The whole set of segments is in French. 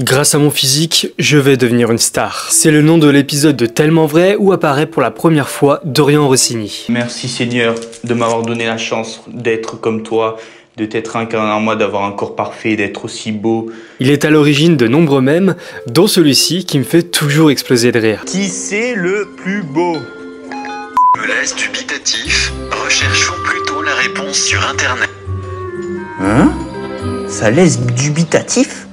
Grâce à mon physique, je vais devenir une star. C'est le nom de l'épisode de Tellement Vrai où apparaît pour la première fois Dorian Rossini. Merci Seigneur de m'avoir donné la chance d'être comme toi, de t'être incarné en moi, d'avoir un corps parfait, d'être aussi beau. Il est à l'origine de nombreux mèmes, dont celui-ci qui me fait toujours exploser de rire. Qui c'est le plus beau? Me laisse dubitatif. Recherchons plutôt la réponse sur internet. Hein? Ça laisse dubitatif?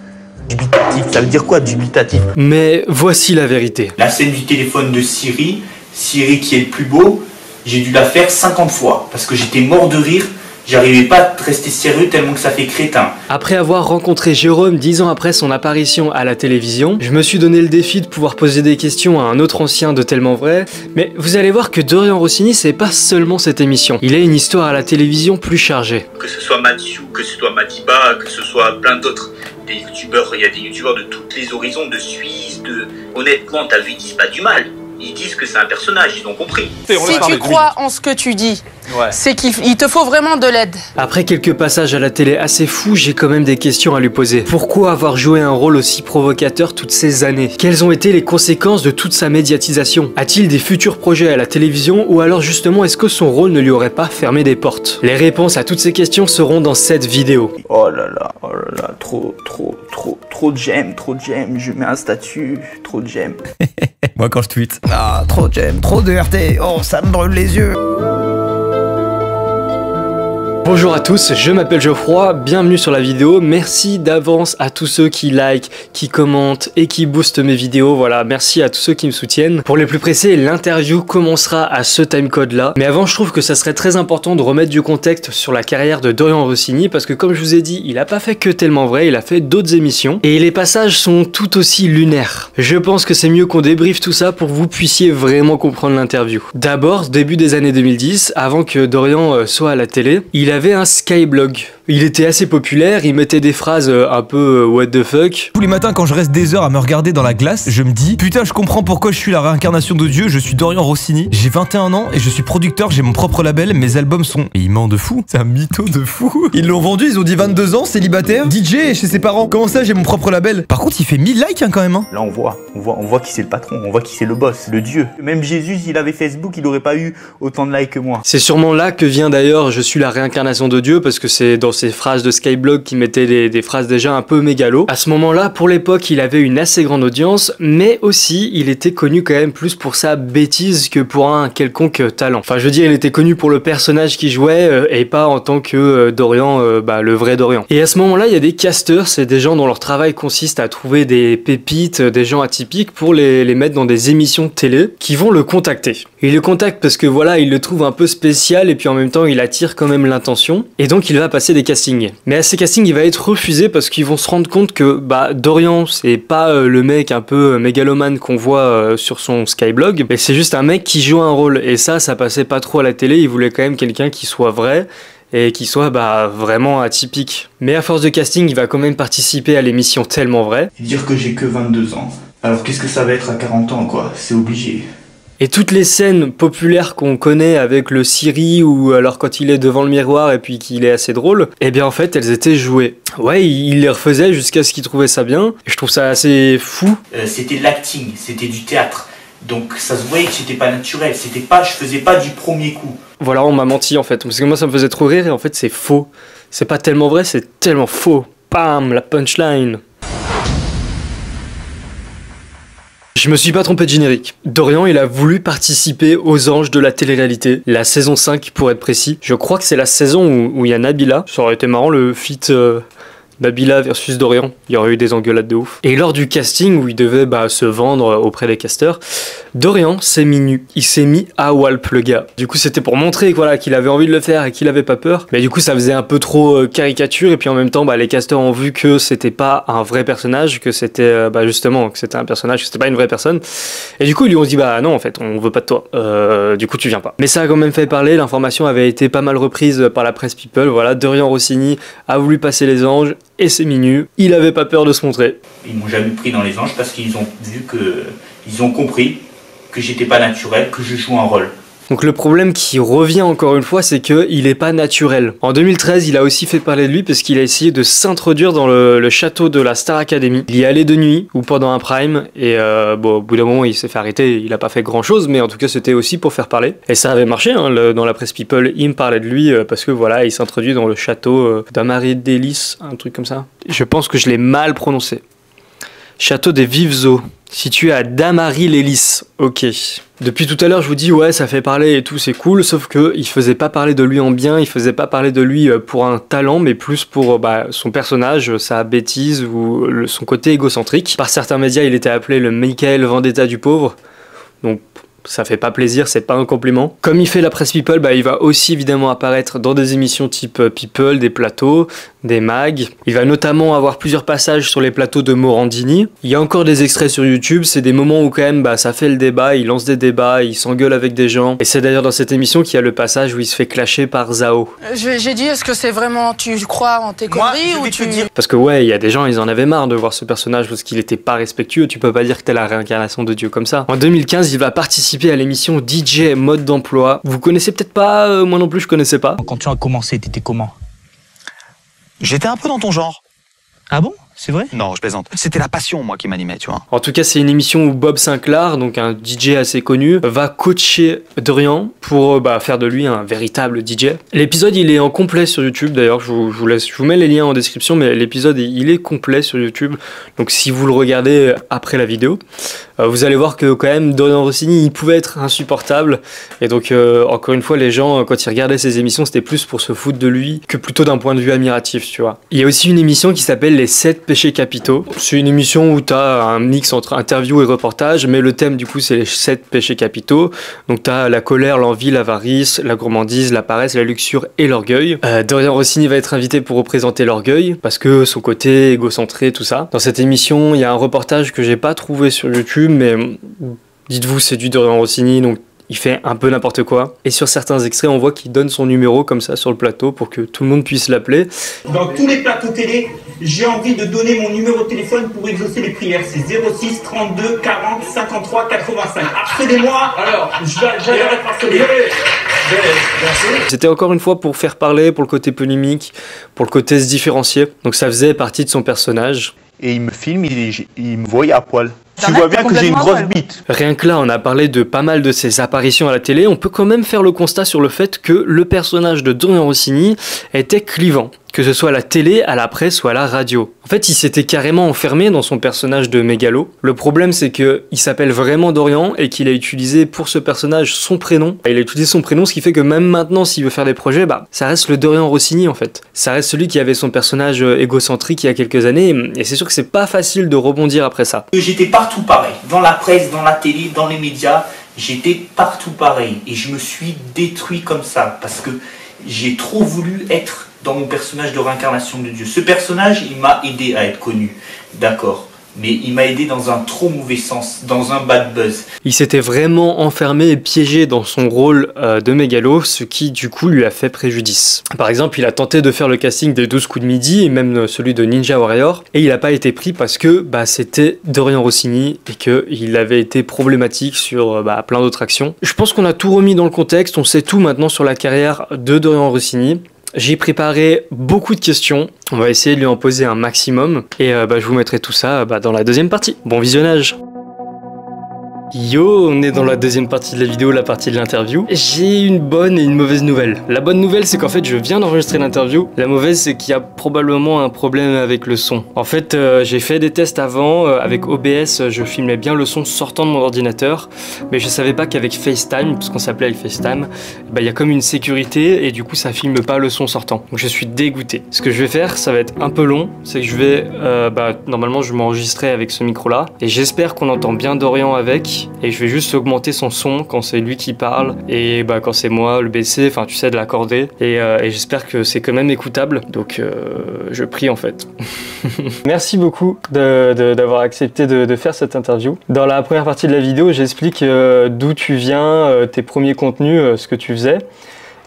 Dubitatif, ça veut dire quoi dubitatif? Mais voici la vérité. La scène du téléphone de Siri qui est le plus beau, j'ai dû la faire 50 fois parce que j'étais mort de rire. J'arrivais pas à rester sérieux tellement que ça fait crétin. Après avoir rencontré Jérôme 10 ans après son apparition à la télévision, je me suis donné le défi de pouvoir poser des questions à un autre ancien de Tellement Vrai, mais vous allez voir que Dorian Rossini c'est pas seulement cette émission, il a une histoire à la télévision plus chargée. Que ce soit Mathieu, que ce soit Madiba, que ce soit plein d'autres, des youtubeurs, il y a des youtubeurs de tous les horizons, de Suisse, honnêtement t'as vu, ils disent pas du mal. Ils disent que c'est un personnage, ils ont compris. Si tu crois en ce que tu dis, ouais, c'est qu'il te faut vraiment de l'aide. Après quelques passages à la télé assez fous, j'ai quand même des questions à lui poser. Pourquoi avoir joué un rôle aussi provocateur toutes ces années? Quelles ont été les conséquences de toute sa médiatisation? A-t-il des futurs projets à la télévision ou alors justement est-ce que son rôle ne lui aurait pas fermé des portes? Les réponses à toutes ces questions seront dans cette vidéo. oh là là, trop de j'aime, je mets un statut, trop de j'aime. Moi quand je tweete. Ah, trop j'aime, trop de RT, oh ça me brûle les yeux. Bonjour à tous, je m'appelle Geoffroy, bienvenue sur la vidéo, merci d'avance à tous ceux qui like, qui commentent et qui boostent mes vidéos, voilà, merci à tous ceux qui me soutiennent. Pour les plus pressés, l'interview commencera à ce timecode là, mais avant je trouve que ça serait très important de remettre du contexte sur la carrière de Dorian Rossini, parce que comme je vous ai dit, il a pas fait que Tellement Vrai, il a fait d'autres émissions, et les passages sont tout aussi lunaires. Je pense que c'est mieux qu'on débriefe tout ça pour que vous puissiez vraiment comprendre l'interview. D'abord, début des années 2010, avant que Dorian soit à la télé, il avait un Skyblog. Il était assez populaire, il mettait des phrases un peu what the fuck. Tous les matins quand je reste des heures à me regarder dans la glace, je me dis putain je comprends pourquoi je suis la réincarnation de Dieu, je suis Dorian Rossini, j'ai 21 ans et je suis producteur, j'ai mon propre label, mes albums sont... Et il ment de fou, c'est un mytho de fou. Ils l'ont vendu, ils ont dit 22 ans, célibataire, DJ chez ses parents. Comment ça j'ai mon propre label? Par contre il fait 1000 likes hein, quand même hein. Là on voit qui c'est le patron, on voit qui c'est le boss, le dieu. Même Jésus s'il avait Facebook, il aurait pas eu autant de likes que moi. C'est sûrement là que vient d'ailleurs je suis la réincarnation de Dieu, parce que c'est dans ces phrases de Skyblog qui mettaient des phrases déjà un peu mégalo. À ce moment-là, pour l'époque, il avait une assez grande audience, mais aussi il était connu quand même plus pour sa bêtise que pour un quelconque talent. Enfin, je veux dire, il était connu pour le personnage qu'il jouait et pas en tant que Dorian, le vrai Dorian. Et à ce moment-là, il y a des casters, c'est des gens dont leur travail consiste à trouver des pépites, des gens atypiques pour les mettre dans des émissions de télé qui vont le contacter. Il le contacte parce que voilà, il le trouve un peu spécial et puis en même temps, il attire quand même l'intention. Et donc, il va passer des castings. Mais à ces castings, il va être refusé parce qu'ils vont se rendre compte que Dorian, c'est pas le mec un peu mégalomane qu'on voit sur son Skyblog, mais c'est juste un mec qui joue un rôle. Et ça passait pas trop à la télé, il voulait quand même quelqu'un qui soit vrai et qui soit vraiment atypique. Mais à force de casting, il va quand même participer à l'émission Tellement Vrai. Dire que j'ai que 22 ans. Alors qu'est-ce que ça va être à 40 ans quoi? C'est obligé. Et toutes les scènes populaires qu'on connaît avec le Siri ou alors quand il est devant le miroir et puis qu'il est assez drôle, eh bien en fait elles étaient jouées. Ouais, il les refaisait jusqu'à ce qu'il trouvait ça bien. Et je trouve ça assez fou. C'était de l'acting, c'était du théâtre. Donc ça se voyait que c'était pas naturel, je faisais pas du premier coup. Voilà, on m'a menti en fait, parce que moi ça me faisait trop rire et en fait c'est faux. C'est pas tellement vrai, c'est tellement faux. Bam, la punchline. Je me suis pas trompé de générique. Dorian, il a voulu participer aux Anges de la télé-réalité, la saison 5 pour être précis. Je crois que c'est la saison où il y a Nabila. Ça aurait été marrant le feat Nabila versus Dorian. Il y aurait eu des engueulades de ouf. Et lors du casting où il devait se vendre auprès des casters, Dorian s'est mis nu. Il s'est mis à Walp le gars. Du coup c'était pour montrer qu'il avait envie de le faire et qu'il avait pas peur. Mais du coup ça faisait un peu trop caricature et puis en même temps les casters ont vu que c'était pas un vrai personnage, que c'était justement que c'était un personnage, que c'était pas une vraie personne. Et du coup ils lui ont dit non en fait on veut pas de toi. Du coup tu viens pas. Mais ça a quand même fait parler, l'information avait été pas mal reprise par la presse people. Voilà, Dorian Rossini a voulu passer les anges et c'est mis nu. Il avait pas peur de se montrer. Ils m'ont jamais pris dans les anges parce qu'ils ont vu que ils ont compris que j'étais pas naturel, que je joue un rôle. Donc le problème qui revient encore une fois, c'est qu'il est pas naturel. En 2013, il a aussi fait parler de lui parce qu'il a essayé de s'introduire dans le château de la Star Academy. Il y allait de nuit ou pendant un prime et bon, au bout d'un moment, il s'est fait arrêter. Il a pas fait grand chose, mais en tout cas, c'était aussi pour faire parler. Et ça avait marché, hein, dans la presse People, il me parlait de lui parce que voilà, il s'introduit dans le château d'Amaryllis, un truc comme ça. Je pense que je l'ai mal prononcé. Château des Vives Eaux, situé à Damaryllis. Ok. Depuis tout à l'heure, je vous dis, ouais, ça fait parler et tout, c'est cool, sauf que il faisait pas parler de lui en bien, il faisait pas parler de lui pour un talent, mais plus pour son personnage, sa bêtise ou son côté égocentrique. Par certains médias, il était appelé le Michael Vendetta du pauvre. Donc, ça fait pas plaisir, c'est pas un compliment. Comme il fait la presse People, il va aussi évidemment apparaître dans des émissions type People, des plateaux, des mags. Il va notamment avoir plusieurs passages sur les plateaux de Morandini. Il y a encore des extraits sur YouTube, c'est des moments où quand même ça fait le débat, il lance des débats, il s'engueule avec des gens. Et c'est d'ailleurs dans cette émission qu'il y a le passage où il se fait clasher par Zao. J'ai dit, est-ce que c'est vraiment, tu crois en tes conneries ou tu... Parce que ouais, il y a des gens, ils en avaient marre de voir ce personnage parce qu'il était pas respectueux, tu peux pas dire que t'es la réincarnation de Dieu comme ça. En 2015, il va participer à l'émission DJ Mode d'emploi. Vous connaissez peut-être pas, moi non plus je connaissais pas. Quand tu as commencé, t'étais comment? J'étais un peu dans ton genre. Ah bon? C'est vrai? Non, je plaisante. C'était la passion, moi, qui m'animait, tu vois. En tout cas, c'est une émission où Bob Sinclair, donc un DJ assez connu, va coacher Dorian pour faire de lui un véritable DJ. L'épisode, il est en complet sur YouTube, d'ailleurs, je vous mets les liens en description, mais l'épisode, il est complet sur YouTube. Donc si vous le regardez après la vidéo, vous allez voir que quand même, Dorian Rossini, il pouvait être insupportable. Et donc, encore une fois, les gens, quand ils regardaient ces émissions, c'était plus pour se foutre de lui que plutôt d'un point de vue admiratif, tu vois. Il y a aussi une émission qui s'appelle Les 7 péchés capitaux. C'est une émission où tu as un mix entre interview et reportage, mais le thème du coup c'est les 7 péchés capitaux. Donc tu as la colère, l'envie, l'avarice, la gourmandise, la paresse, la luxure et l'orgueil. Dorian Rossini va être invité pour représenter l'orgueil, parce que son côté égocentré, tout ça. Dans cette émission, il y a un reportage que j'ai pas trouvé sur YouTube, mais dites-vous c'est du Dorian Rossini, donc il fait un peu n'importe quoi. Et sur certains extraits, on voit qu'il donne son numéro comme ça sur le plateau pour que tout le monde puisse l'appeler. Dans tous les plateaux télé, j'ai envie de donner mon numéro de téléphone pour exaucer les prières. C'est 06 32 40 53 85. Harcelez-moi, alors j'adore être harcelé. C'était encore une fois pour faire parler, pour le côté polémique, pour le côté se différencier. Donc ça faisait partie de son personnage. Et il me filme, il me voit à poil. Tu vois bien que j'ai une grosse bite. Rien que là, on a parlé de pas mal de ses apparitions à la télé. On peut quand même faire le constat sur le fait que le personnage de Dorian Rossini était clivant. Que ce soit à la télé, à la presse ou à la radio. En fait, il s'était carrément enfermé dans son personnage de mégalo. Le problème, c'est qu'il s'appelle vraiment Dorian et qu'il a utilisé pour ce personnage son prénom. Il a utilisé son prénom, ce qui fait que même maintenant, s'il veut faire des projets, ça reste le Dorian Rossini en fait. Ça reste celui qui avait son personnage égocentrique il y a quelques années. Et c'est sûr que c'est pas facile de rebondir après ça. J'étais partout pareil. Dans la presse, dans la télé, dans les médias. J'étais partout pareil. Et je me suis détruit comme ça. Parce que j'ai trop voulu être dans mon personnage de réincarnation de Dieu. Ce personnage, il m'a aidé à être connu, d'accord, mais il m'a aidé dans un trop mauvais sens, dans un bad buzz. Il s'était vraiment enfermé et piégé dans son rôle de mégalo, ce qui du coup lui a fait préjudice. Par exemple, il a tenté de faire le casting des 12 coups de midi et même celui de Ninja Warrior, et il n'a pas été pris parce que c'était Dorian Rossini et qu'il avait été problématique sur plein d'autres actions. Je pense qu'on a tout remis dans le contexte, on sait tout maintenant sur la carrière de Dorian Rossini. J'ai préparé beaucoup de questions, on va essayer de lui en poser un maximum et je vous mettrai tout ça dans la deuxième partie. Bon visionnage! Yo, on est dans la deuxième partie de la vidéo, la partie de l'interview. J'ai une bonne et une mauvaise nouvelle. La bonne nouvelle, c'est qu'en fait, je viens d'enregistrer l'interview. La mauvaise, c'est qu'il y a probablement un problème avec le son. En fait, j'ai fait des tests avant. Avec OBS, je filmais bien le son sortant de mon ordinateur. Mais je savais pas qu'avec FaceTime, puisqu'on s'appelait avec FaceTime, il y a comme une sécurité et du coup, ça filme pas le son sortant. Donc je suis dégoûté. Ce que je vais faire, ça va être un peu long. C'est que je vais, normalement, je vais m'enregistrer avec ce micro-là. Et j'espère qu'on entend bien Dorian avec. Et je vais juste augmenter son son quand c'est lui qui parle et quand c'est moi le baisser, enfin tu sais, de l'accorder et j'espère que c'est quand même écoutable, donc je prie en fait. Merci beaucoup d'avoir accepté de faire cette interview. Dans la première partie de la vidéo, j'explique d'où tu viens, tes premiers contenus, ce que tu faisais.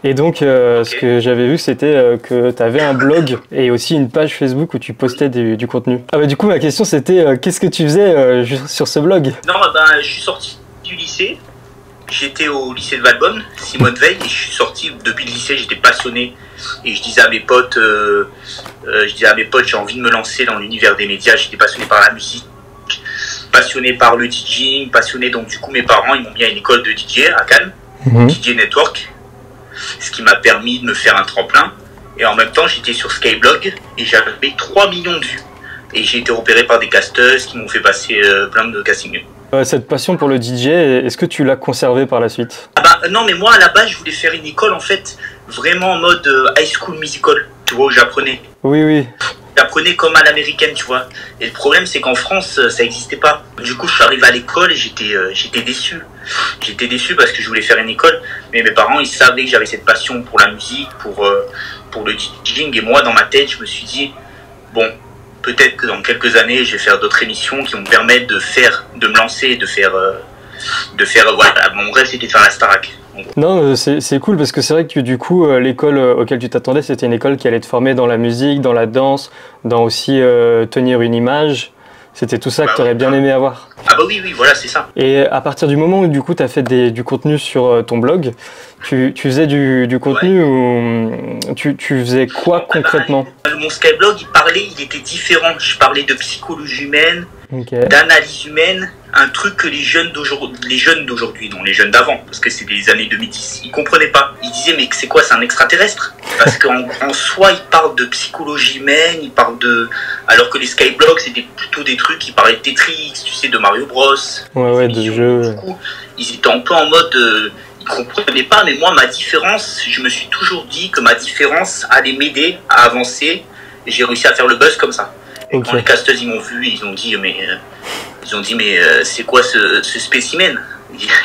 Et donc, ce que j'avais vu, c'était que tu avais un blog et aussi une page Facebook où tu postais du contenu. Du coup, ma question, c'était qu'est-ce que tu faisais sur ce blog? Non, je suis sorti du lycée j'étais au lycée de Valbonne, Simone Veil, et je suis sorti depuis le lycée, j'étais passionné. Et je disais à mes potes, j'ai envie de me lancer dans l'univers des médias. J'étais passionné par la musique, passionné par le DJing, passionné. Donc du coup, mes parents, ils m'ont mis à une école de DJ à Cannes, DJ Network, ce qui m'a permis de me faire un tremplin. Et en même temps, j'étais sur Skyblog et j'avais 3 millions de vues. Et j'ai été repéré par des casteuses qui m'ont fait passer plein de castings. Cette passion pour le DJ, est-ce que tu l'as conservée par la suite? Ah bah non, mais moi à la base je voulais faire une école en fait vraiment en mode high school musical, tu vois, où j'apprenais. Oui, oui. J'apprenais comme à l'américaine, tu vois. Et le problème c'est qu'en France ça n'existait pas. Du coup je suis arrivé à l'école et j'étais déçu. J'étais déçu parce que je voulais faire une école, mais mes parents ils savaient que j'avais cette passion pour la musique, pour le DJing, et moi dans ma tête je me suis dit bon, peut-être que dans quelques années, je vais faire d'autres émissions qui vont me permettre de me lancer, de faire voilà, mon rêve c'était de faire la Starac. Non, c'est cool parce que c'est vrai que du coup, l'école auquel tu t'attendais, c'était une école qui allait te former dans la musique, dans la danse, dans aussi tenir une image. C'était tout ça que tu aurais bien aimé avoir. Ah bah oui, voilà, c'est ça. Et à partir du moment où du coup tu as fait du contenu sur ton blog, tu faisais du contenu ou tu faisais quoi concrètement? Mon Skyblog, il était différent. Je parlais de psychologie humaine, d'analyse humaine, un truc que les jeunes d'aujourd'hui, non les jeunes d'avant, parce que c'est des années 2010, ils comprenaient pas. Ils disaient mais c'est quoi, c'est un extraterrestre? Parce qu'en soi, ils parlent de psychologie humaine, ils parlent alors que les Skyblogs, c'était plutôt des trucs qui parlaient de Tetris, tu sais, de Mario Bros. Ouais, de jeux. Du coup, ils étaient un peu en mode, ils comprenaient pas, mais moi, ma différence, je me suis toujours dit que ma différence allait m'aider à avancer, et j'ai réussi à faire le buzz comme ça. Et quand les casteuses, ils m'ont vu, ils ont dit, mais c'est quoi ce spécimen?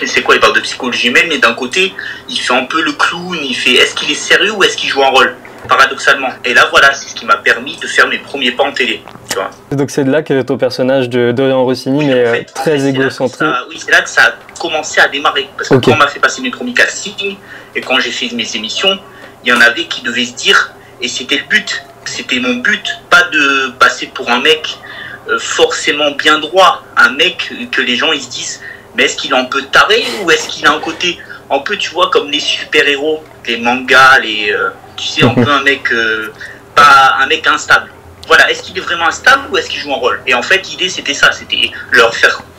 C'est quoi, il parle de psychologie humaine, mais d'un côté, il fait un peu le clown, il fait, est-ce qu'il est sérieux ou est-ce qu'il joue un rôle? Paradoxalement. Et là, voilà, c'est ce qui m'a permis de faire mes premiers pas en télé, tu vois. Donc c'est de là que ton personnage de Dorian Rossini, mais très égocentrique. Oui, c'est là que ça a commencé à démarrer. Parce que quand on m'a fait passer mes premiers castings, et quand j'ai fait mes émissions, il y en avait qui devaient se dire, et c'était le but, c'était mon but, pas de passer pour un mec forcément bien droit, un mec que les gens ils se disent, mais est-ce qu'il est un peu taré ou est-ce qu'il a un côté un peu, tu vois, comme les super-héros, les mangas, tu sais, un peu un mec, pas un mec instable. Voilà, est-ce qu'il est vraiment instable ou est-ce qu'il joue un rôle? Et en fait, l'idée c'était ça, c'était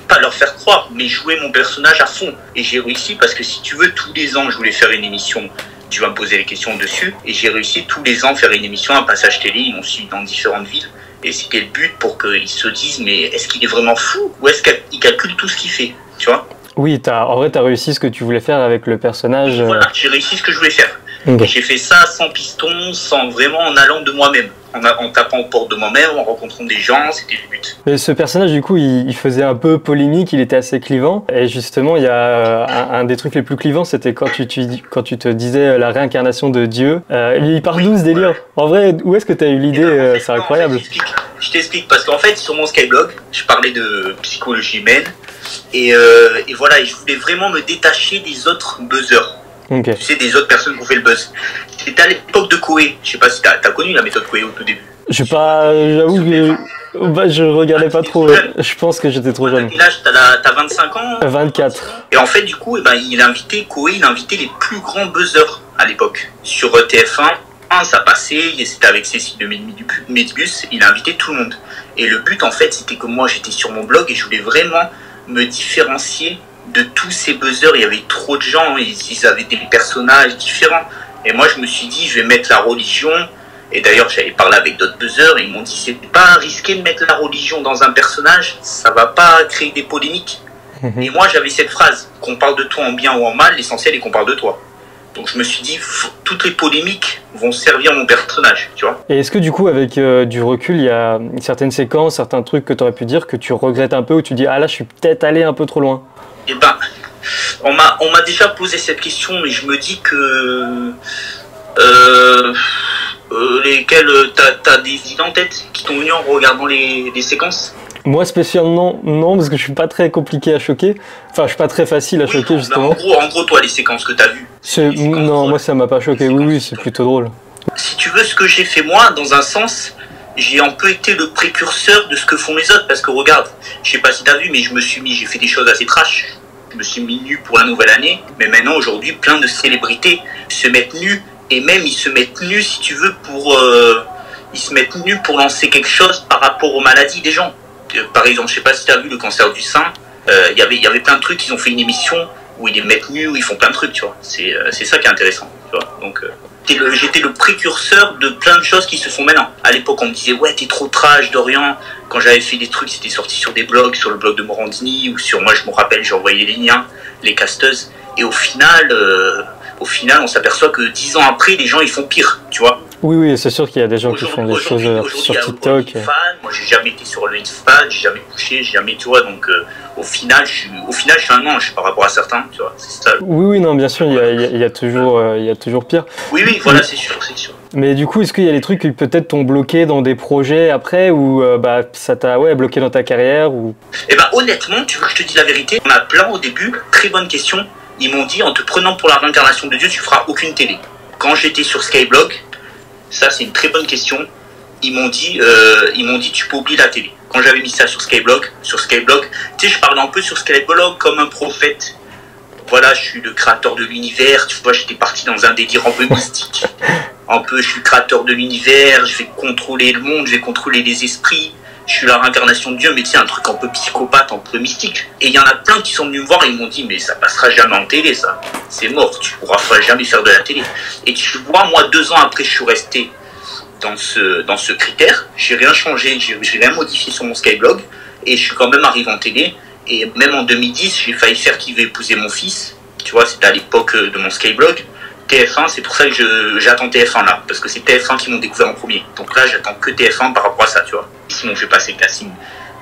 pas leur faire croire, mais jouer mon personnage à fond. Et j'ai réussi parce que si tu veux, tous les ans, je voulais faire une émission, tu vas me poser les questions dessus, et j'ai réussi tous les ans à faire une émission, un passage télé, ils m'ont suivi dans différentes villes. Et c'était le but pour qu'ils se disent, mais est-ce qu'il est vraiment fou ou est-ce qu'il calcule tout ce qu'il fait, tu vois? Oui, en vrai, tu as réussi ce que tu voulais faire avec le personnage. Voilà, j'ai réussi ce que je voulais faire. Et j'ai fait ça sans piston, vraiment en allant de moi-même. En tapant aux portes de moi-même, en rencontrant des gens, c'était le but. Et ce personnage, du coup, il faisait un peu polémique, il était assez clivant. Et justement, il y a un des trucs les plus clivants, c'était quand tu te disais la réincarnation de Dieu. Il part d'où ce délire? En vrai, où est-ce que tu as eu l'idée? C'est incroyable. Je t'explique, parce qu'en fait, sur mon Skyblog, je parlais de psychologie humaine. Et voilà, et je voulais vraiment me détacher des autres buzzers. Tu sais, des autres personnes qui ont fait le buzz. C'était à l'époque de Koé. Je sais pas si t'as connu la méthode Koé au tout début. J'avoue que je regardais pas trop. Je pense que j'étais trop jeune. Quel âge? T'as 25 ans? 24. Et en fait, du coup, Koé, il invitait les plus grands buzzers à l'époque. Sur TF1, ça passait, c'était avec Cécile de Médibus, il a invité tout le monde. Et le but, en fait, c'était que moi, j'étais sur mon blog et je voulais vraiment me différencier de tous ces buzzers. Il y avait trop de gens, ils avaient des personnages différents. Et moi, je me suis dit, je vais mettre la religion. Et d'ailleurs, j'avais parlé avec d'autres buzzers et ils m'ont dit, c'est pas risqué de mettre la religion dans un personnage, ça va pas créer des polémiques. Et moi, j'avais cette phrase, qu'on parle de toi en bien ou en mal, l'essentiel est qu'on parle de toi. Donc je me suis dit, toutes les polémiques vont servir mon personnage, tu vois. Et est-ce que du coup, avec du recul, il y a certaines séquences, certains trucs que tu aurais pu dire que tu regrettes un peu, ou tu dis, ah là, je suis peut-être allé un peu trop loin? Eh ben, on m'a déjà posé cette question, mais je me dis que lesquelles t'as des idées en tête qui t'ont venu en regardant les séquences? Moi spécialement non, parce que je suis pas très compliqué à choquer. Enfin, je suis pas très facile à choquer, justement. En gros, toi, les séquences que t'as vues. Non, moi ça m'a pas choqué. Oui, c'est plutôt drôle. Si tu veux, ce que j'ai fait moi, dans un sens, j'ai un peu été le précurseur de ce que font les autres. Parce que regarde, je sais pas si t'as vu, mais j'ai fait des choses assez trash. Je me suis mis nu pour la nouvelle année, mais maintenant, aujourd'hui, plein de célébrités se mettent nus, et même ils se mettent nus, si tu veux, ils se mettent nus pour lancer quelque chose par rapport aux maladies des gens. Par exemple, je sais pas si tu as vu le cancer du sein, il y avait plein de trucs, ils ont fait une émission où ils les mettent nus, où ils font plein de trucs, tu vois. C'est ça qui est intéressant, tu vois. Donc, j'étais le précurseur de plein de choses qui se font maintenant. À l'époque, on me disait, ouais, t'es trop trash, Dorian. Quand j'avais fait des trucs, c'était sorti sur des blogs, sur le blog de Morandini, ou sur, moi, je me rappelle, j'ai envoyé les liens, les casteuses. Et au final, on s'aperçoit que 10 ans après, les gens, ils font pire, tu vois. Oui, c'est sûr qu'il y a des gens qui font des choses sur TikTok. Moi, j'ai jamais été sur le fan, j'ai jamais couché, j'ai jamais, tu vois. Donc, au final, je suis un ange par rapport à certains, tu vois. C'est ça. Oui, non, bien sûr, il y a toujours pire. Oui, voilà, c'est sûr. Mais du coup, est-ce qu'il y a des trucs qui peut-être t'ont bloqué dans des projets après, ou ça t'a bloqué dans ta carrière ou... Eh ben, honnêtement, tu veux que je te dise la vérité, on a plein au début, très bonne question. Ils m'ont dit, en te prenant pour la réincarnation de Dieu, tu feras aucune télé. Quand j'étais sur Skyblog, ça c'est une très bonne question. Ils m'ont dit, tu peux oublier la télé. Quand j'avais mis ça sur Skyblog, tu sais, je parlais un peu sur Skyblog comme un prophète. Voilà, je suis le créateur de l'univers. Tu vois, j'étais parti dans un délire un peu mystique. Je suis le créateur de l'univers. Je vais contrôler le monde, je vais contrôler les esprits. Je suis la réincarnation de Dieu, mais tu sais, un truc un peu psychopathe, un peu mystique. Et il y en a plein qui sont venus me voir et ils m'ont dit, mais ça passera jamais en télé, ça. C'est mort, tu pourras jamais faire de la télé. Et tu vois, moi, 2 ans après, je suis resté dans ce critère. J'ai rien changé, j'ai rien modifié sur mon Skyblog. Et je suis quand même arrivé en télé. Et même en 2010, j'ai failli faire Qui veut épouser mon fils. Tu vois, c'était à l'époque de mon Skyblog. TF1, c'est pour ça que j'attends TF1 là, parce que c'est TF1 qui m'ont découvert en premier. Donc là, j'attends que TF1 par rapport à ça, tu vois. Ils m'ont fait passer le casting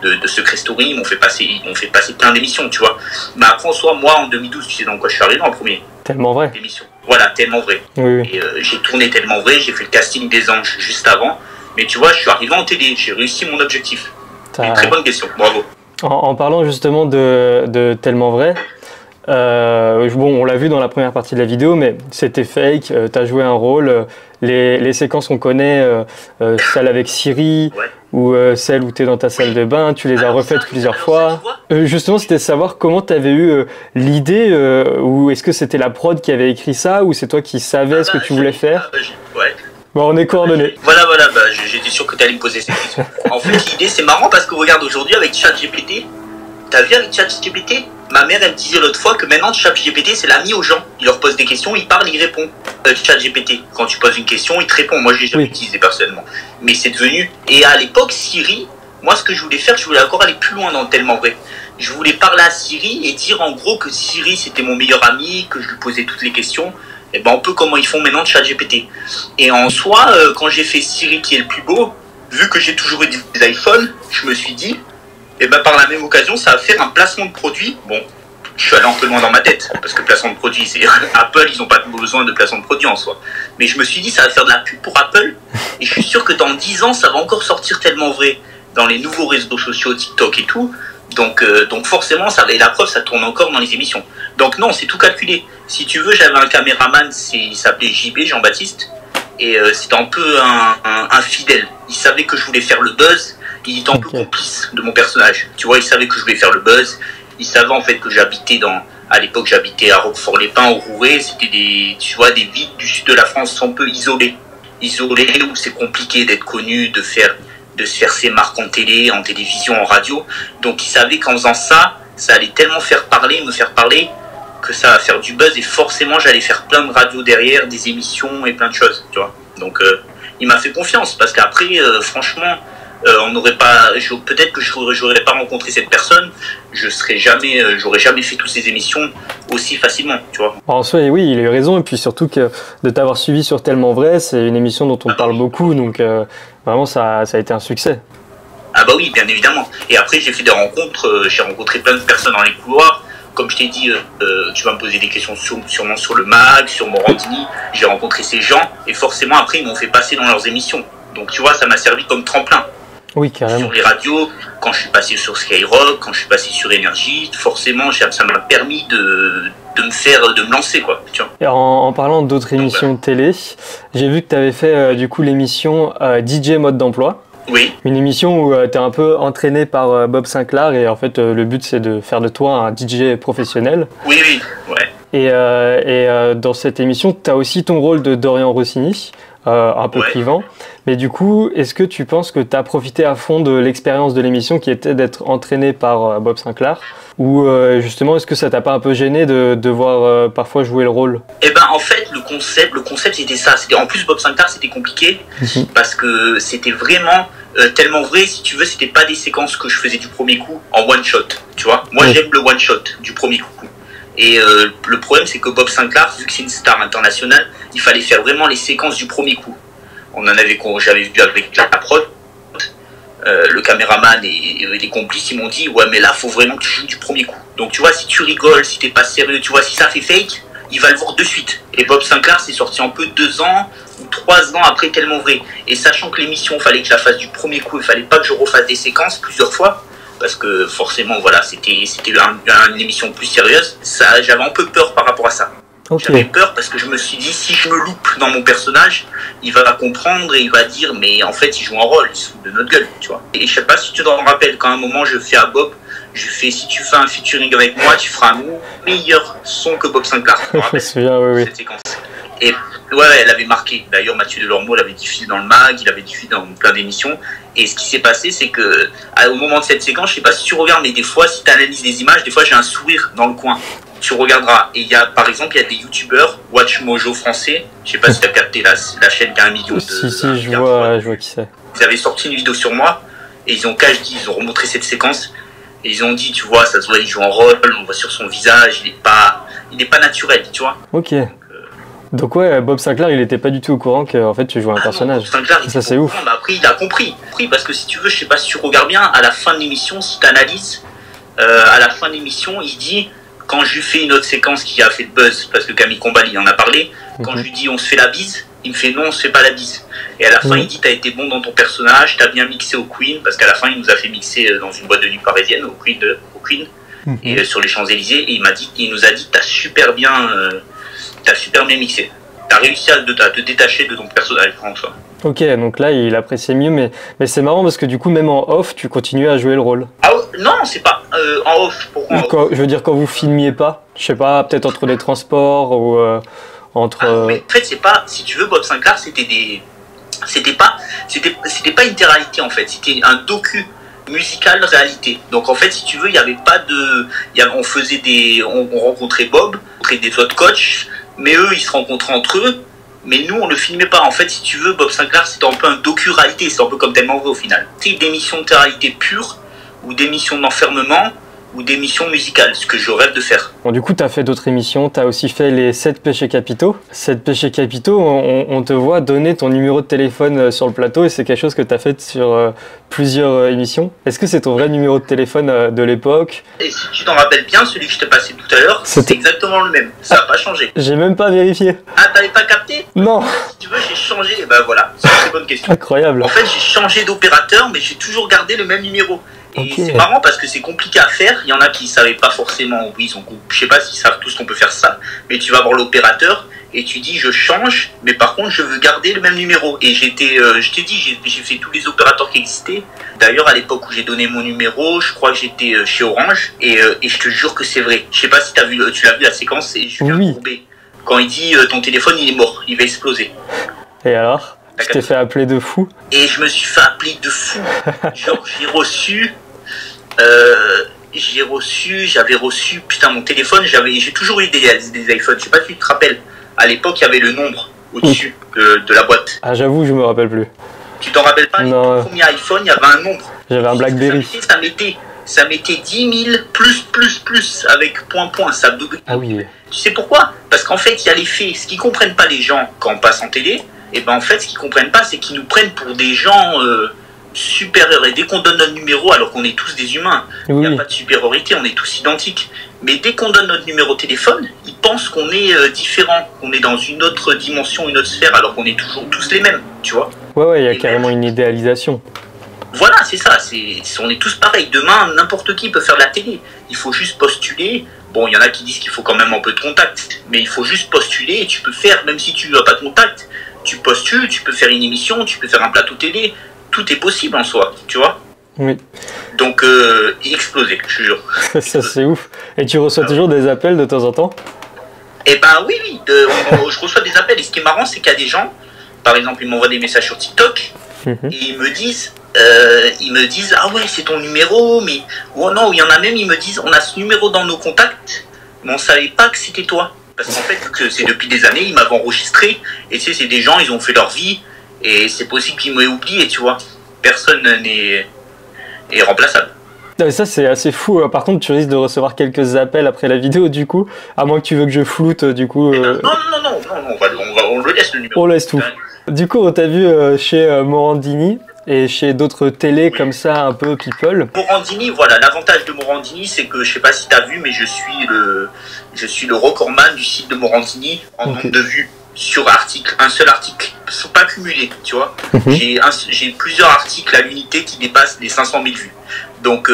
de Secret Story, ils m'ont fait passer plein d'émissions, tu vois. Mais après, en soi, moi, en 2012, tu sais dans quoi je suis arrivé en premier? Tellement vrai. D'émission. Voilà, Tellement vrai. Oui. Et j'ai tourné Tellement vrai, j'ai fait le casting des Anges juste avant. Mais tu vois, je suis arrivé en télé, j'ai réussi mon objectif. Une très bonne question, bravo. En parlant justement de Tellement vrai, on l'a vu dans la première partie de la vidéo, mais c'était fake, t'as joué un rôle, les séquences qu'on connaît, celle avec Siri, ouais. Ou celle où t'es dans ta salle de bain, tu les as refaites plusieurs fois. Justement, c'était de savoir comment t'avais eu l'idée, ou est-ce que c'était la prod qui avait écrit ça, ou c'est toi qui savais ce que tu voulais faire? Ouais. Bon, on est coordonnés. Voilà, j'étais sûr que tu allais me poser cette question. En fait, l'idée, c'est marrant parce que regarde, aujourd'hui, avec ChatGPT, t'as vu avec ChatGPT, ma mère, elle me disait l'autre fois que maintenant, ChatGPT, c'est l'ami aux gens. Il leur pose des questions, il parle, il répond. ChatGPT, quand tu poses une question, il te répond. Moi, je l'ai jamais utilisé personnellement. Mais c'est devenu... Et à l'époque, Siri, moi, ce que je voulais faire, je voulais encore aller plus loin dans Tellement vrai. Je voulais parler à Siri et dire en gros que Siri, c'était mon meilleur ami, que je lui posais toutes les questions. Et ben, un peu comment ils font maintenant de ChatGPT. Et en soi, quand j'ai fait Siri qui est le plus beau, vu que j'ai toujours eu des iPhones, je me suis dit, et ben par la même occasion, ça va faire un placement de produit. Bon, je suis allé un peu loin dans ma tête, parce que placement de produit, c'est Apple, ils n'ont pas besoin de placement de produit en soi. Mais je me suis dit, ça va faire de la pub pour Apple, et je suis sûr que dans 10 ans, ça va encore sortir Tellement vrai dans les nouveaux réseaux sociaux, TikTok et tout. Donc forcément, et la preuve, ça tourne encore dans les émissions. Donc non, c'est tout calculé. Si tu veux, j'avais un caméraman, il s'appelait JB, Jean-Baptiste, et c'était un peu un fidèle. Il savait que je voulais faire le buzz, il était un peu complice de mon personnage. Tu vois, il savait que je voulais faire le buzz, il savait en fait que à l'époque j'habitais à Roquefort-les-Pins, au Rouret, c'était des villes du sud de la France un peu isolées où c'est compliqué d'être connu, de se faire ses marques en télé, en télévision, en radio. Donc il savait qu'en faisant ça, ça allait tellement me faire parler, que ça va faire du buzz et forcément j'allais faire plein de radios derrière, des émissions et plein de choses, tu vois. Donc il m'a fait confiance parce qu'après, franchement, peut-être que j'aurais pas rencontré cette personne, j'aurais jamais fait toutes ces émissions aussi facilement, tu vois. En soi, oui, il a eu raison, et puis surtout que de t'avoir suivi sur Tellement vrai, c'est une émission dont on parle beaucoup, donc vraiment ça a été un succès. Ah bah oui, bien évidemment. Et après j'ai fait des rencontres, j'ai rencontré plein de personnes dans les couloirs. Comme je t'ai dit, tu vas me poser des questions sûrement sur le mag, sur Morandini. J'ai rencontré ces gens et forcément après ils m'ont fait passer dans leurs émissions. Donc tu vois, ça m'a servi comme tremplin. Oui, carrément. Sur les radios, quand je suis passé sur Skyrock, quand je suis passé sur Énergie, forcément ça m'a permis de me lancer, quoi. Tu vois. Et en parlant d'autres émissions de télé, j'ai vu que tu avais fait du coup l'émission DJ Mode d'emploi. Oui. Une émission où t'es un peu entraîné par Bob Sinclair et en fait le but c'est de faire de toi un DJ professionnel. Oui, oui, ouais. Et dans cette émission, t'as aussi ton rôle de Dorian Rossini, un peu clivant. Mais du coup, est-ce que tu penses que t'as profité à fond de l'expérience de l'émission qui était d'être entraîné par Bob Sinclair? Ou justement, est-ce que ça t'a pas un peu gêné de devoir parfois jouer le rôle? Eh ben, en fait, le concept c'était ça. En plus, Bob Sinclair, c'était compliqué parce que c'était vraiment tellement vrai. Si tu veux, c'était pas des séquences que je faisais du premier coup en one shot. Tu vois, moi j'aime le one shot du premier coup. Et le problème, c'est que Bob Sinclair, vu que c'est une star internationale, il fallait faire vraiment les séquences du premier coup. J'avais vu avec la prod. Le caméraman et les complices, ils m'ont dit ouais, mais là faut vraiment que tu joues du premier coup. Donc tu vois, si tu rigoles, si t'es pas sérieux, tu vois, si ça fait fake, il va le voir de suite. Et Bob Sinclair c'est sorti un peu 2 ans ou 3 ans après Tellement Vrai. Et sachant que l'émission fallait que je la fasse du premier coup, il fallait pas que je refasse des séquences plusieurs fois parce que forcément voilà, c'était une émission plus sérieuse. Ça, j'avais un peu peur par rapport à ça. J'avais peur parce que je me suis dit, si je me loupe dans mon personnage, il va comprendre et il va dire, mais en fait, il joue un rôle, il se fout de notre gueule, tu vois. Et je sais pas si tu t'en rappelles, quand à un moment, je fais à Bob, si tu fais un featuring avec moi, tu feras un meilleur son que Bob Sinclair. Je me souviens, oui. Cette séquence. Et ouais, elle avait marqué. D'ailleurs, Mathieu Delormeau l'avait diffusé dans le mag, il l'avait diffusé dans plein d'émissions. Et ce qui s'est passé, c'est que au moment de cette séquence, je sais pas si tu regardes, mais des fois, si tu analyses les images, des fois, j'ai un sourire dans le coin. Tu regarderas. Et par exemple, il y a des youtubeurs, Watch Mojo français, je sais pas si tu as capté la chaîne qui a 1 million de... Si, je vois qui c'est. Ils avaient sorti une vidéo sur moi, et ils ont remontré cette séquence, et ils ont dit, tu vois, ça se voit, il joue un rôle, on voit sur son visage, il est pas naturel, tu vois. Ok. Donc ouais, Bob Sinclair, il était pas du tout au courant que en fait tu jouais un personnage. Bob Sinclair, ça c'est ouf. Bah, après, il a compris, parce que si tu veux, je sais pas si tu regardes bien, à la fin de l'émission, si tu analyses, à la fin de l'émission, il dit... Quand je lui fais une autre séquence qui a fait le buzz, parce que Camille Combal il en a parlé, quand je lui dis on se fait la bise, il me fait non, on se fait pas la bise. Et à la fin il dit t'as été bon dans ton personnage, t'as bien mixé au Queen, parce qu'à la fin il nous a fait mixer dans une boîte de nuit parisienne au Queen et sur les Champs-Élysées, et il nous a dit t'as super bien mixé. T'as réussi à te détacher de ton personnage, François. Ok, donc là il appréciait mieux, mais c'est marrant parce que du coup même en off tu continuais à jouer le rôle. Ah non, c'est pas en off. Pourquoi je veux dire quand vous filmiez pas, je sais pas, peut-être entre les transports ou entre... mais en fait c'est pas, si tu veux, Bob Sinclair c'était pas une télé-réalité en fait, c'était un docu musical réalité. Donc en fait si tu veux, il y avait pas de... on rencontrait Bob, on rencontrait des autres coachs, mais eux ils se rencontraient entre eux. Mais nous, on le filmait pas. En fait, si tu veux, Bob Sinclair, c'était un peu un docu-réalité. C'est un peu comme Tellement Vrai au final. C'est d'émissions de réalité pure, ou d'émissions d'enfermement, ou d'émissions musicales, ce que je rêve de faire. Bon, du coup, tu as fait d'autres émissions. Tu as aussi fait les 7 péchés capitaux. 7 péchés capitaux, on te voit donner ton numéro de téléphone sur le plateau et c'est quelque chose que tu as fait sur plusieurs émissions. Est-ce que c'est ton vrai numéro de téléphone de l'époque? Et si tu t'en rappelles bien, celui que je t'ai passé tout à l'heure, c'est exactement le même. Ça n'a pas changé. J'ai même pas vérifié. Ah, t'avais pas capté? Non. Si tu veux, j'ai changé. Et ben voilà, c'est une très bonne question. Incroyable. En fait, j'ai changé d'opérateur, mais j'ai toujours gardé le même numéro. Et c'est marrant parce que c'est compliqué à faire. Il y en a qui ne savaient pas forcément. Oui, je sais pas s'ils savent tous qu'on peut faire ça. Mais tu vas voir l'opérateur et tu dis je change, mais par contre je veux garder le même numéro. Et je t'ai dit, j'ai fait tous les opérateurs qui existaient. D'ailleurs, à l'époque où j'ai donné mon numéro, je crois que j'étais chez Orange. Et je te jure que c'est vrai. Je sais pas si tu l'as vu la séquence. Et je viens de Courbet. Quand il dit ton téléphone il est mort, il va exploser. Et alors? Tu t'es fait appeler de fou? Et je me suis fait appeler de fou. Genre, j'avais reçu, putain, mon téléphone, j'ai toujours eu des iPhones, je sais pas si tu te rappelles, à l'époque, il y avait le nombre au-dessus de la boîte. Ah, j'avoue, je me rappelle plus. Tu t'en rappelles pas? Non. Le premier iPhone, il y avait un nombre. J'avais un Blackberry. Ça mettait 10 000 plus avec point. Ça double. Ah oui. Tu sais pourquoi? Parce qu'en fait, il y a les faits. Ce qu'ils comprennent pas les gens quand on passe en télé, et ben en fait, ce qu'ils comprennent pas, c'est qu'ils nous prennent pour des gens supérieurs. Et dès qu'on donne notre numéro, alors qu'on est tous des humains, il n'y a pas de supériorité, on est tous identiques. Mais dès qu'on donne notre numéro de téléphone, ils pensent qu'on est différent, qu'on est dans une autre dimension, une autre sphère, alors qu'on est toujours tous les mêmes, tu vois. Ouais, il y a carrément une idéalisation. Voilà, c'est ça, on est tous pareils. Demain, n'importe qui peut faire de la télé. Il faut juste postuler. Bon, il y en a qui disent qu'il faut quand même un peu de contact, mais il faut juste postuler et tu peux faire, même si tu n'as pas de contact, tu postules, tu peux faire une émission, tu peux faire un plateau télé. tout est possible en soi, tu vois. Oui. Donc, il explosait, je te jure. Ça, c'est ouf. Et tu reçois toujours des appels de temps en temps? Eh ben oui, je reçois des appels. Et ce qui est marrant, c'est qu'il y a des gens, par exemple, ils m'envoient des messages sur TikTok, et ils me disent, ah ouais, c'est ton numéro, mais oh non, il y en a même, ils me disent, on a ce numéro dans nos contacts, mais on savait pas que c'était toi. Parce qu'en fait, vu que c'est depuis des années, ils m'avaient enregistré, et tu sais, c'est des gens, ils ont fait leur vie, et c'est possible qu'ils m'aient oublié, tu vois. Personne n'est remplaçable. Ça, c'est assez fou. Par contre, tu risques de recevoir quelques appels après la vidéo, du coup, à moins que tu veux que je floute, du coup. Non, on le laisse le numéro. On laisse tout. Du coup, on t'a vu chez Morandini et chez d'autres télés comme ça, un peu people. Morandini, voilà, l'avantage de Morandini, c'est que, je sais pas si tu as vu, mais je suis le recordman du site de Morandini en nombre de vues sur un seul article. Ils sont pas cumulés, tu vois. J'ai plusieurs articles à l'unité qui dépassent les 500 000 vues. Donc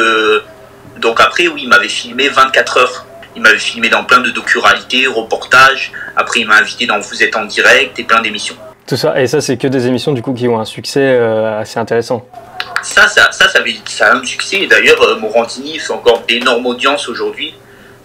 après, oui, il m'avait filmé 24 heures. Il m'avait filmé dans plein de docu-réalités, reportages. Après, il m'a invité dans Vous êtes en direct et plein d'émissions. Tout ça, et ça, c'est que des émissions du coup qui ont un succès assez intéressant. Ça a un succès. Et d'ailleurs, Morandini fait encore d'énormes audiences aujourd'hui.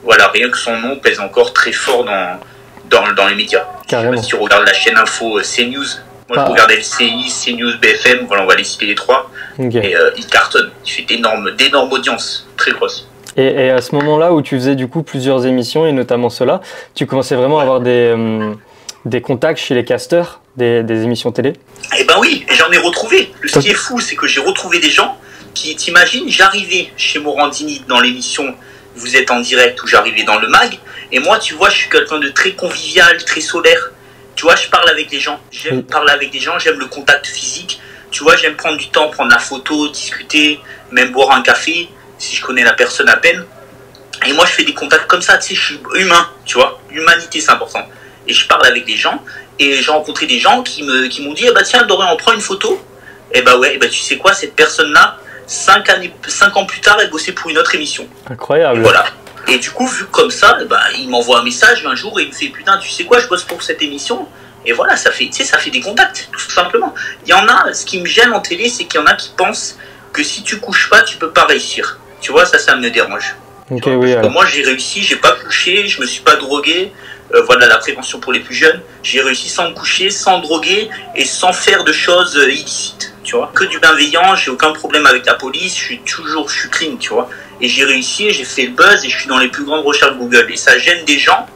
Voilà, rien que son nom pèse encore très fort dans les médias. Carrément. Si tu regardes la chaîne info CNews, moi je regarde LCI, CNews, BFM, voilà, on va les citer les trois. Okay. Et il cartonne, il fait d'énormes audiences, très grosses. Et à ce moment-là où tu faisais du coup plusieurs émissions, et notamment cela, tu commençais vraiment à avoir des contacts chez les casteurs des émissions télé? Eh ben oui, j'en ai retrouvé. Ce qui est fou, c'est que j'ai retrouvé des gens qui, t'imagines, j'arrivais chez Morandini dans l'émission Vous êtes en direct, où j'arrivais dans le mag, et moi, tu vois, je suis quelqu'un de très convivial, très solaire. Tu vois, je parle avec les gens. J'aime parler avec les gens, j'aime le contact physique. Tu vois, j'aime prendre du temps, prendre la photo, discuter, même boire un café, si je connais la personne à peine. Et moi, je fais des contacts comme ça, tu sais, je suis humain, tu vois. L'humanité, c'est important. Et je parle avec les gens, et j'ai rencontré des gens qui m'ont dit, eh ben tiens, Dorian, on prend une photo. Eh ben ouais, eh ben tu sais quoi, cette personne-là, 5 ans plus tard, elle bossait pour une autre émission. Incroyable. Et voilà. Et du coup, vu comme ça, bah, il m'envoie un message un jour et il me fait, putain, tu sais quoi, je bosse pour cette émission. Et voilà, ça fait des contacts, tout simplement. Il y en a, ce qui me gêne en télé, c'est qu'il y en a qui pensent que si tu couches pas, tu peux pas réussir. Tu vois, ça me dérange. Okay, oui, parce que moi, j'ai réussi, j'ai pas couché, je me suis pas drogué. Voilà la prévention pour les plus jeunes. J'ai réussi sans me coucher, sans droguer et sans faire de choses illicites. Tu vois, que du bienveillant, j'ai aucun problème avec la police, je suis clean, tu vois. Et j'ai réussi, j'ai fait le buzz et je suis dans les plus grandes recherches Google. Et ça gêne des gens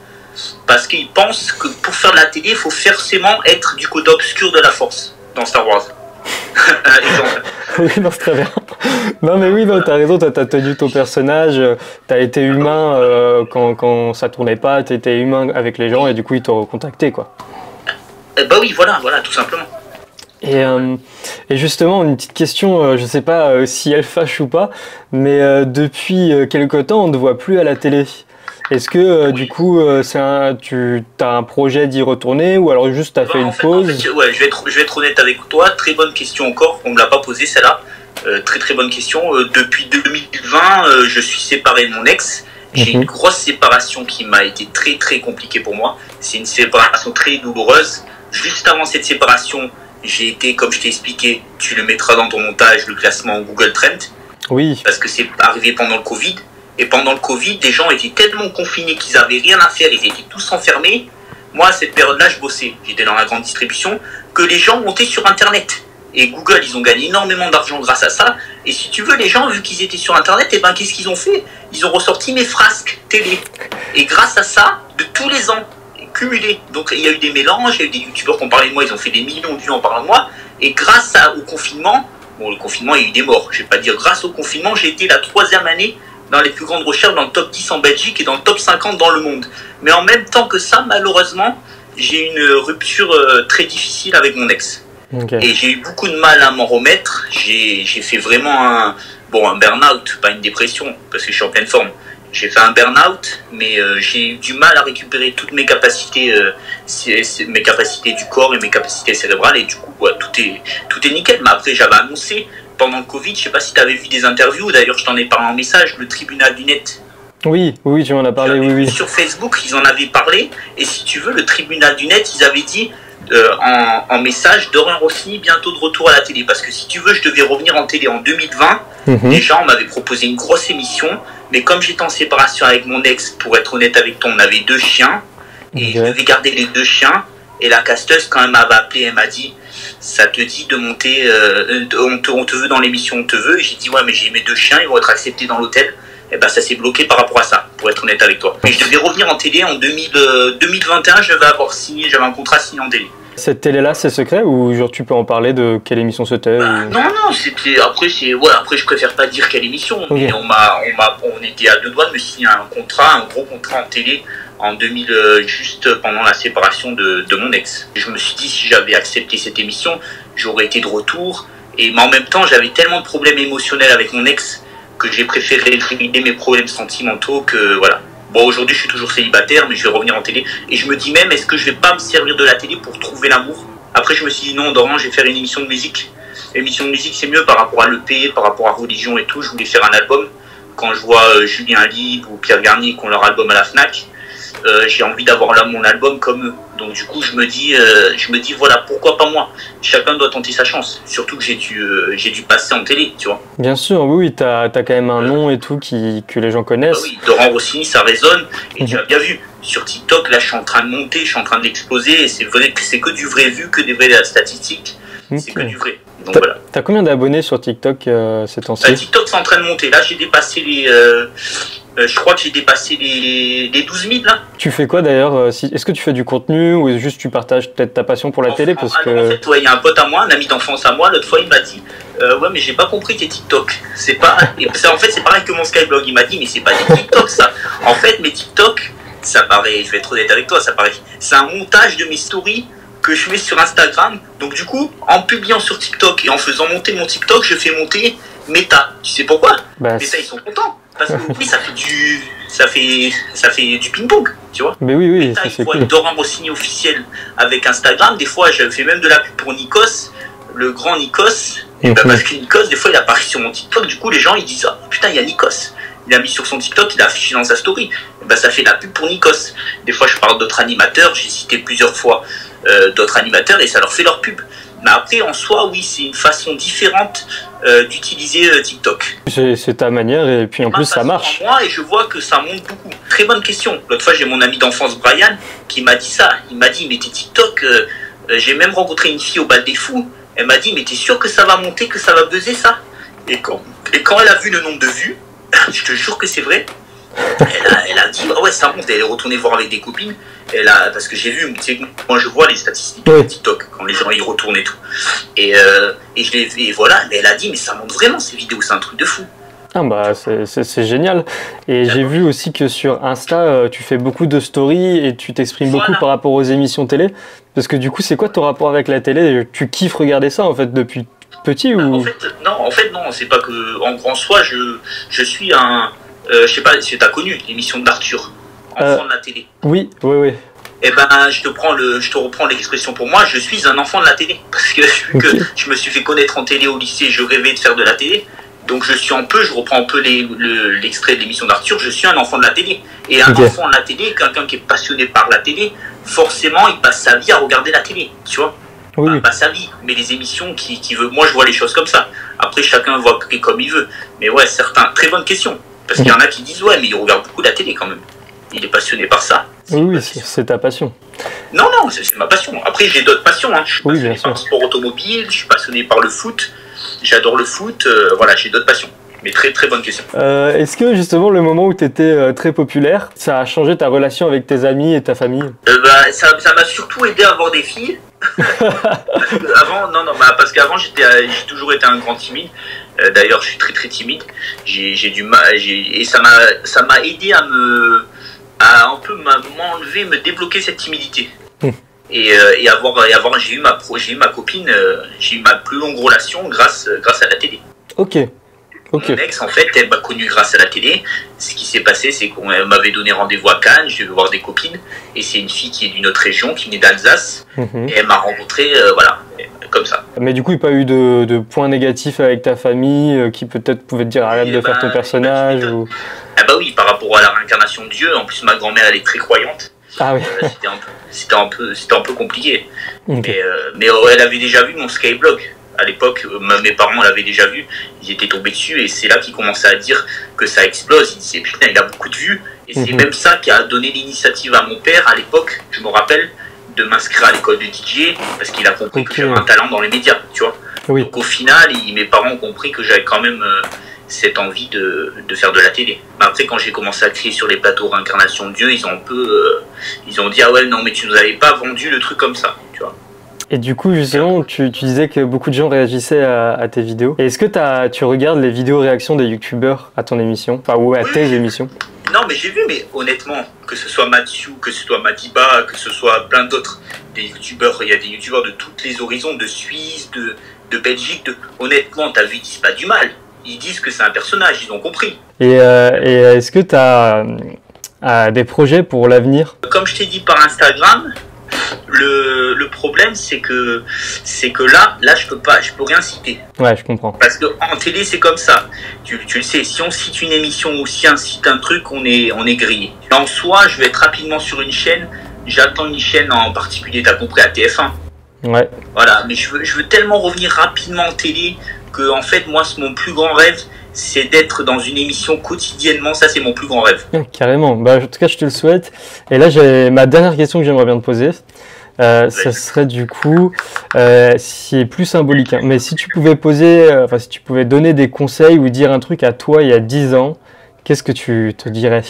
parce qu'ils pensent que pour faire de la télé, il faut forcément être du côté obscur de la force dans Star Wars. Exemple. Oui, non, c'est très bien. Non, mais oui, non, t'as raison, t'as tenu ton personnage, t'as été humain quand ça tournait pas, t'étais humain avec les gens et du coup, ils t'ont recontacté, quoi. Bah oui, voilà, tout simplement. Et justement, une petite question, je sais pas si elle fâche ou pas, mais depuis quelque temps, on ne te voit plus à la télé. Est-ce que du coup, tu as un projet d'y retourner ou alors juste tu as fait une pause? En fait, ouais, je vais être honnête avec toi, très bonne question encore, on me l'a pas posée celle-là, très bonne question. Depuis 2020, je suis séparé de mon ex. J'ai une grosse séparation qui m'a été très très compliquée pour moi. C'est une séparation très douloureuse. Juste avant cette séparation, j'ai été, comme je t'ai expliqué, tu le mettras dans ton montage, le classement Google Trend. Oui. Parce que c'est arrivé pendant le Covid. Et pendant le Covid, les gens étaient tellement confinés qu'ils n'avaient rien à faire, ils étaient tous enfermés. Moi, à cette période-là, je bossais. J'étais dans la grande distribution, que les gens montaient sur Internet. Et Google, ils ont gagné énormément d'argent grâce à ça. Et si tu veux, les gens, vu qu'ils étaient sur Internet, eh ben, qu'est-ce qu'ils ont fait? Ils ont ressorti mes frasques télé. Et grâce à ça, de tous les ans, cumulés. Donc, il y a eu des mélanges, il y a eu des youtubeurs qui ont parlé de moi, ils ont fait des millions de vues en parlant de moi. Et grâce au confinement, bon, le confinement, il y a eu des morts. Je vais pas dire grâce au confinement, j'ai été la 3e année dans les plus grandes recherches, dans le top 10 en Belgique et dans le top 50 dans le monde. Mais en même temps que ça, malheureusement, j'ai une rupture très difficile avec mon ex. Okay. Et j'ai eu beaucoup de mal à m'en remettre. J'ai fait vraiment un burn-out, pas une dépression, parce que je suis en pleine forme. J'ai fait un burn-out, mais j'ai eu du mal à récupérer toutes mes capacités du corps et mes capacités cérébrales. Et du coup, ouais, tout est nickel. Mais après, j'avais annoncé pendant le Covid, je sais pas si tu avais vu des interviews, d'ailleurs je t'en ai parlé en message, le tribunal du net. Oui, tu m'en as parlé, oui. Sur Facebook, ils en avaient parlé, et si tu veux, le tribunal du net, ils avaient dit, en message, Dorian Rossini bientôt de retour à la télé. Parce que si tu veux, je devais revenir en télé en 2020. Déjà, on m'avait proposé une grosse émission. Mais comme j'étais en séparation avec mon ex, pour être honnête avec toi, on avait 2 chiens. Et je devais garder les 2 chiens. Et la casteuse, quand elle m'avait appelé, elle m'a dit, ça te dit de monter, on te veut dans l'émission, on te veut. Et j'ai dit, ouais, mais j'ai mes 2 chiens, ils vont être acceptés dans l'hôtel. Et ben ça s'est bloqué par rapport à ça, pour être honnête avec toi. Mais je devais revenir en télé en 2021, j'avais un contrat signé en télé. Cette télé-là, c'est secret ou genre tu peux en parler de quelle émission c'était Non, c'était après je préfère pas dire quelle émission. Okay. Mais on était à 2 doigts de me signer un gros contrat en télé en 2000, juste pendant la séparation de mon ex. Je me suis dit si j'avais accepté cette émission, j'aurais été de retour. Mais en même temps, j'avais tellement de problèmes émotionnels avec mon ex que j'ai préféré éliminer mes problèmes sentimentaux que voilà. Bon, aujourd'hui, je suis toujours célibataire, mais je vais revenir en télé. Et je me dis même, est-ce que je vais pas me servir de la télé pour trouver l'amour? Après, je me suis dit, non, Dorian, je vais faire une émission de musique. L'émission de musique, c'est mieux par rapport à l'EP, par rapport à Religion et tout. Je voulais faire un album. Quand je vois Julien Libre ou Pierre Garnier qui ont leur album à la FNAC, j'ai envie d'avoir mon album comme eux. Donc du coup, je me dis voilà, pourquoi pas moi? Chacun doit tenter sa chance. Surtout que j'ai dû passer en télé, tu vois. Bien sûr, oui, t'as quand même un nom et tout que les gens connaissent. Bah oui, Dorian Rossini, ça résonne. Et tu as bien vu, sur TikTok, là, je suis en train de monter, je suis en train d'exploser. Et c'est vrai que c'est que du vrai vu, que des vraies statistiques. C'est que du vrai. Donc voilà. T'as combien d'abonnés sur TikTok ces temps-ci? TikTok, c'est en train de monter. Là, j'ai dépassé les... je crois que j'ai dépassé les 12 000 là. Tu fais quoi d'ailleurs? Est-ce que tu fais du contenu ou juste tu partages peut-être ta passion pour la télé parce que... En fait, il y a un pote à moi, un ami d'enfance à moi, l'autre fois il m'a dit ouais, mais j'ai pas compris tes TikTok. C'est pas... en fait, c'est pareil que mon Skyblog. Il m'a dit, mais c'est pas des TikTok ça. En fait, mes TikTok, ça paraît, je vais être honnête avec toi, ça paraît... C'est un montage de mes stories que je mets sur Instagram. Donc du coup, en publiant sur TikTok et en faisant monter mon TikTok, je fais monter Meta. Tu sais pourquoi? Meta, ils sont contents. Parce que oui, ça fait du ping-pong, tu vois. Mais oui, Meta, il faut être Dorian Rossini officiel avec Instagram. Des fois, je fais même de la pub pour Nikos, le grand Nikos. Et parce que Nikos, des fois, il apparaît sur mon TikTok. Du coup, les gens, ils disent, ah, putain, il y a Nikos. Il a mis sur son TikTok, il a affiché dans sa story. Et ça fait la pub pour Nikos. Des fois, je parle d'autres animateurs. J'ai cité plusieurs fois d'autres animateurs et ça leur fait leur pub. Mais après, en soi, oui, c'est une façon différente d'utiliser TikTok. C'est ta manière et puis en plus ça marche. Moi, et je vois que ça monte beaucoup. Très bonne question. L'autre fois, j'ai mon ami d'enfance Brian qui m'a dit ça. Il m'a dit, mais tes TikTok, j'ai même rencontré une fille au bal des fous. Elle m'a dit, mais t'es sûr que ça va monter, que ça va buzzer ça? Et quand elle a vu le nombre de vues, je te jure que c'est vrai. Elle a dit, ah ouais, ça monte. Elle est retournée voir avec des copines. Parce que j'ai vu, tu sais, moi je vois les statistiques de TikTok quand les gens y retournent et tout. Et je l'ai vu, et voilà. Mais elle a dit, mais ça monte vraiment ces vidéos, c'est un truc de fou. Ah bah c'est génial. Et j'ai vu aussi que sur Insta, tu fais beaucoup de stories et tu t'exprimes beaucoup par rapport aux émissions télé. Parce que du coup, c'est quoi ton rapport avec la télé? Tu kiffes regarder ça en fait depuis petit ou... En fait non, c'est pas que en grand soi, je suis un... je sais pas si tu as connu l'émission d'Arthur, enfant de la télé. Oui. Eh ben, je te reprends l'expression pour moi, je suis un enfant de la télé. Parce que vu que je me suis fait connaître en télé au lycée, je rêvais de faire de la télé. Donc je reprends un peu l'extrait de l'émission d'Arthur, je suis un enfant de la télé. Et un enfant de la télé, quelqu'un qui est passionné par la télé, forcément, il passe sa vie à regarder la télé, tu vois. Pas sa vie, mais les émissions qui veut. Moi, je vois les choses comme ça. Après, chacun voit comme il veut. Mais ouais, certains, très bonne question. Parce qu'il y en a qui disent, ouais, mais il regarde beaucoup la télé quand même. Il est passionné par ça. Oui, c'est ta passion. Non, c'est ma passion. Après, j'ai d'autres passions. Hein. Je suis passionné par le sport automobile, je suis passionné par le foot. J'adore le foot. Voilà, j'ai d'autres passions. Mais très très bonne question. Est-ce que justement le moment où tu étais très populaire, ça a changé ta relation avec tes amis et ta famille? Ça m'a surtout aidé à avoir des filles. Parce qu'avant j'ai toujours été un grand timide. D'ailleurs, je suis très très timide. J'ai du mal et ça m'a aidé à un peu m'enlever, me débloquer cette timidité. Et j'ai eu ma copine, j'ai eu ma plus longue relation grâce à la télé. Ok. Mon ex, en fait, elle m'a connu grâce à la télé. Ce qui s'est passé, c'est qu'on m'avait donné rendez-vous à Cannes, je devais voir des copines, et c'est une fille qui est d'une autre région, qui venait d'Alsace, et elle m'a rencontré, voilà, comme ça. Mais du coup, il n'y a pas eu de points négatifs avec ta famille, qui peut-être pouvaient te dire arrête de faire ton personnage ou... Ah bah oui, par rapport à la réincarnation de Dieu, en plus ma grand-mère, elle est très croyante. Ah oui. C'était un peu compliqué. Okay. Mais elle avait déjà vu mon Skyblog. À l'époque, mes parents l'avaient déjà vu, ils étaient tombés dessus, et c'est là qu'ils commençaient à dire que ça explose. Ils disaient putain, il a beaucoup de vues. Et c'est même ça qui a donné l'initiative à mon père à l'époque, je me rappelle, de m'inscrire à l'école de DJ, parce qu'il a compris que j'avais un talent dans les médias, tu vois. Oui. Donc au final, mes parents ont compris que j'avais quand même cette envie de faire de la télé. Mais après, quand j'ai commencé à crier sur les plateaux Réincarnation de Dieu, ils ont dit ah ouais, non mais tu nous avais pas vendu le truc comme ça, tu vois. Et du coup, justement, tu disais que beaucoup de gens réagissaient à tes vidéos. Est-ce que tu regardes les vidéos réactions des youtubeurs à ton émission, enfin, ou à tes émissions? Non, mais j'ai vu, mais honnêtement, que ce soit Mathieu, que ce soit Madiba, que ce soit plein d'autres, des youtubeurs, il y a des youtubeurs de tous les horizons, de Suisse, de Belgique, honnêtement, t'as vu, ils disent pas du mal. Ils disent que c'est un personnage, ils ont compris. Et est-ce que t'as des projets pour l'avenir? Comme je t'ai dit par Instagram, le problème c'est que là je peux rien citer. Ouais, je comprends. Parce que en télé c'est comme ça. Tu le sais, si on cite une émission ou si on cite un truc, on est grillé. En soi, je vais être rapidement sur une chaîne. J'attends une chaîne en particulier, t'as compris, à TF1. Ouais. Voilà, mais je veux tellement revenir rapidement en télé que en fait moi mon plus grand rêve c'est d'être dans une émission quotidiennement. Ça c'est mon plus grand rêve. Carrément. Bah, en tout cas je te le souhaite. Et là j'ai ma dernière question que j'aimerais bien te poser. Ça serait du coup si plus symbolique, hein. Mais si tu pouvais si tu pouvais donner des conseils ou dire un truc à toi il y a 10 ans, qu'est-ce que tu te dirais?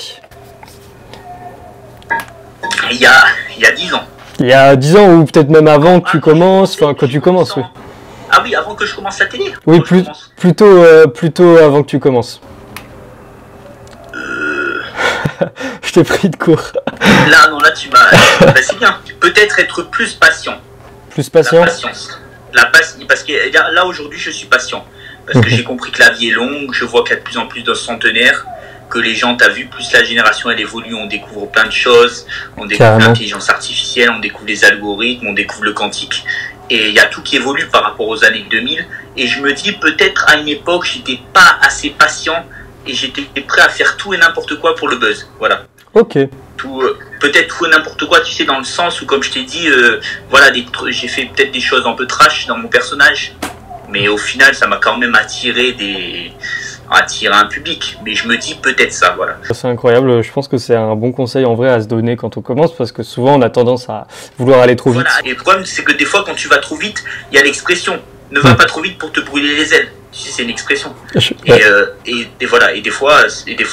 Il y a 10 ans. Il y a 10 ans ou peut-être même avant que tu commences, enfin quand tu commences, oui. Ah oui, avant que je commence la télé. Oui, plutôt avant que tu commences. Je t'ai pris de court. Là, non, là tu m'as... bah, c'est bien. Peut-être être plus patient. Plus patient. La patience. Parce que là, aujourd'hui, je suis patient. Parce que j'ai compris que la vie est longue. Je vois qu'il y a de plus en plus de centenaires. Que les gens, t'as vu, plus la génération, elle évolue. On découvre plein de choses. On découvre l'intelligence artificielle. On découvre les algorithmes. On découvre le quantique. Et il y a tout qui évolue par rapport aux années 2000. Et je me dis, peut-être à une époque, j'étais pas assez patient. Et j'étais prêt à faire tout et n'importe quoi pour le buzz. Voilà. Ok. Peut-être tout et n'importe quoi, tu sais, dans le sens où, comme je t'ai dit, voilà, j'ai fait peut-être des choses un peu trash dans mon personnage, mais au final, ça m'a quand même attiré un public. Mais je me dis peut-être ça, voilà. C'est incroyable, je pense que c'est un bon conseil en vrai à se donner quand on commence, parce que souvent on a tendance à vouloir aller trop vite. Voilà, et le problème, c'est que des fois, quand tu vas trop vite, il y a l'expression « ne va pas trop vite pour te brûler les ailes ». Tu sais, c'est une expression. Et voilà, et des fois,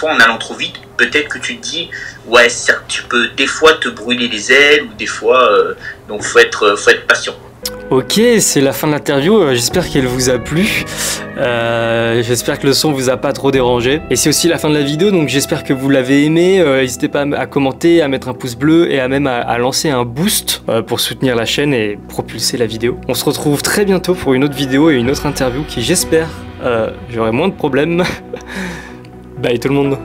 en allant trop vite, peut-être que tu te dis, ouais, certes, tu peux des fois te brûler les ailes, ou des fois, donc faut être patient. Ok, c'est la fin de l'interview, j'espère qu'elle vous a plu, j'espère que le son vous a pas trop dérangé. Et c'est aussi la fin de la vidéo, donc j'espère que vous l'avez aimé, n'hésitez pas à commenter, à mettre un pouce bleu et à lancer un boost pour soutenir la chaîne et propulser la vidéo. On se retrouve très bientôt pour une autre vidéo et une autre interview qui, j'espère, j'aurai moins de problèmes. Bye tout le monde.